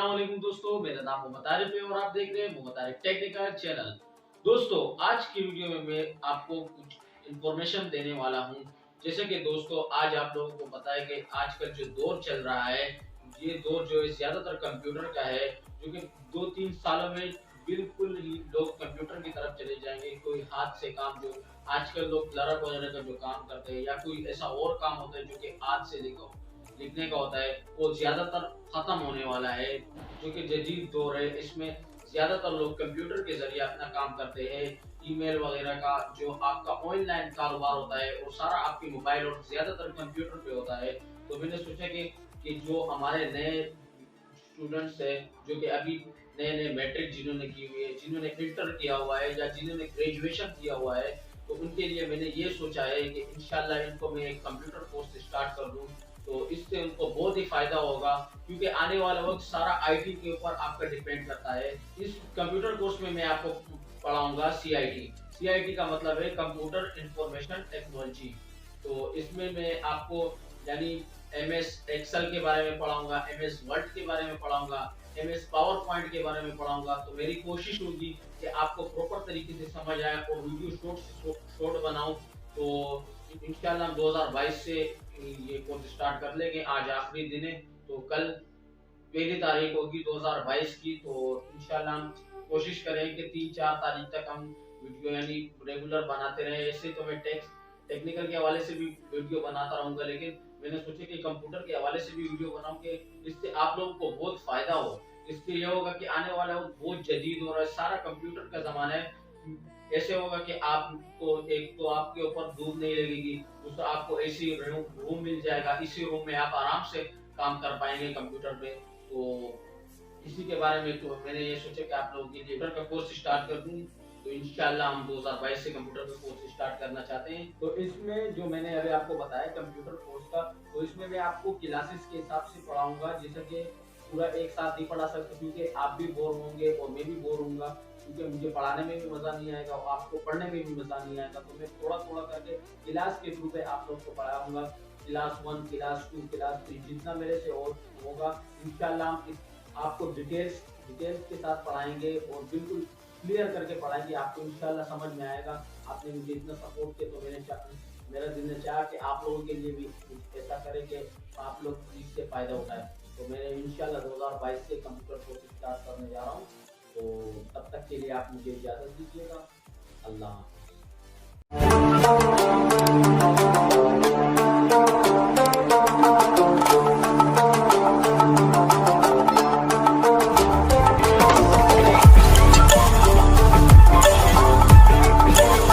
अस्सलाम वालेकुम दोस्तों, मेरा नाम मोहम्मद आरिफ है और आप देख रहे हैं मोहम्मद आरिफ टेक्निकल चैनल। दोस्तों, आज की वीडियो में मैं आपको कुछ इंफॉर्मेशन देने वाला हूं। जैसे कि दोस्तों, आज आप लोगों को पता है कि आजकल जो दौर चल रहा है, ये दौर जो है ज्यादातर कंप्यूटर का है, जो कि 2-3 सालों में बिल्कुल ही लोग कंप्यूटर की तरफ चले जाएंगे। कोई हाथ से काम जो आजकल लोग क्लर्क वगैरह का जो काम करते हैं, या कोई ऐसा और काम होता है जो कि हाथ से लिखने का होता है, वो ज्यादातर खत्म होने वाला है। जो कि जदीद दौर है, इसमें ज्यादातर लोग कंप्यूटर के जरिए अपना काम करते हैं। ईमेल वगैरह का जो आपका ऑनलाइन कारोबार होता है, वो सारा आपके मोबाइल और ज्यादातर कंप्यूटर पे होता है। तो मैंने सोचा कि जो हमारे नए स्टूडेंट्स है, जो कि अभी नए नए मैट्रिक जिन्होंने की हुई है, जिन्होंने इंटर किया हुआ है, या जिन्होंने ग्रेजुएशन किया हुआ है, तो उनके लिए मैंने ये सोचा है कि इंशाल्लाह इनको मैं एक कंप्यूटर कोर्स स्टार्ट कर दूं। तो इससे उनको बहुत ही फायदा होगा, क्योंकि आने वाला वक्त सारा आईटी के ऊपर आपका डिपेंड करता है। इस कंप्यूटर कोर्स में मैं आपको पढ़ाऊंगा सीआईटी। सीआईटी का मतलब है कंप्यूटर इंफॉर्मेशन टेक्नोलॉजी। तो इसमें मैं आपको यानी एमएस एक्सेल के बारे में पढ़ाऊंगा, एमएस वर्ड के बारे में पढ़ाऊंगा, एमएस पावर पॉइंट के बारे में पढ़ाऊंगा। तो मेरी कोशिश होगी कि आपको प्रॉपर तरीके से समझ आए और वीडियो शॉर्ट बनाऊं। तो इंशाल्लाह 2022 से ये कोर्स स्टार्ट कर लेंगे। आज आखिरी दिन है, तो कल पहली तारीख होगी 2022 की। तो इंशाल्लाह हम कोशिश करें कि 3-4 तारीख तक हम वीडियो यानी रेगुलर बनाते रहे। ऐसे तो मैं टेक्निकल के हवाले से भी वीडियो बनाता रहूंगा, लेकिन मैंने सोचा कि कंप्यूटर के हवाले से भी वीडियो बनाऊं कि इससे आप लोगों को बहुत फायदा हो। इससे यह होगा कि आने वाला वक्त बहुत जदीद हो रहा है, सारा कंप्यूटर का जमाना है। ऐसे होगा कि आपको एक तो आपके ऊपर धूप नहीं लगेगी, दूसरा आपको एसी रूम मिल जाएगा। इसी रूम में आप आराम से काम कर पाएंगे कंप्यूटर पे। तो इसी के बारे में तो मैंने ये सोचा कि आप लोगों के लिए कंप्यूटर का कोर्स स्टार्ट कर दूं। तो इंशाल्लाह हम 2022 से कंप्यूटर का कोर्स स्टार्ट करना चाहते हैं। तो इसमें जो मैंने अभी आपको बताया कंप्यूटर कोर्स का, तो इसमें मैं आपको क्लासेस के हिसाब से पढ़ाऊंगा। जैसे कि पूरा एक साथ नहीं पढ़ा सकता, क्योंकि आप भी बोर होंगे और मैं भी बोर होऊंगा, क्योंकि मुझे पढ़ाने में भी मजा नहीं आएगा और आपको पढ़ने में भी मजा नहीं आएगा। तो मैं थोड़ा थोड़ा करके क्लास के थ्रू पे आप लोग को पढ़ाऊंगा। क्लास 1, क्लास 2, क्लास 3, जितना मेरे से और होगा इंशाल्लाह हम आपको डिटेल्स के साथ पढ़ाएंगे और बिल्कुल क्लियर करके पढ़ाएंगे। आपको इंशाल्लाह समझ में आएगा। आपने मुझे इतना सपोर्ट किया, तो मेरा दिल ने चाहा कि आप लोगों के लिए भी ऐसा करें कि आप लोग इससे फायदा उठाएं। तो मैं इंशाल्लाह 2022 से कंप्यूटर कोर्स स्टार्ट करने जा रहा हूँ। तो तब तक के लिए आप मुझे इजाज़त दीजिएगा। अल्लाह।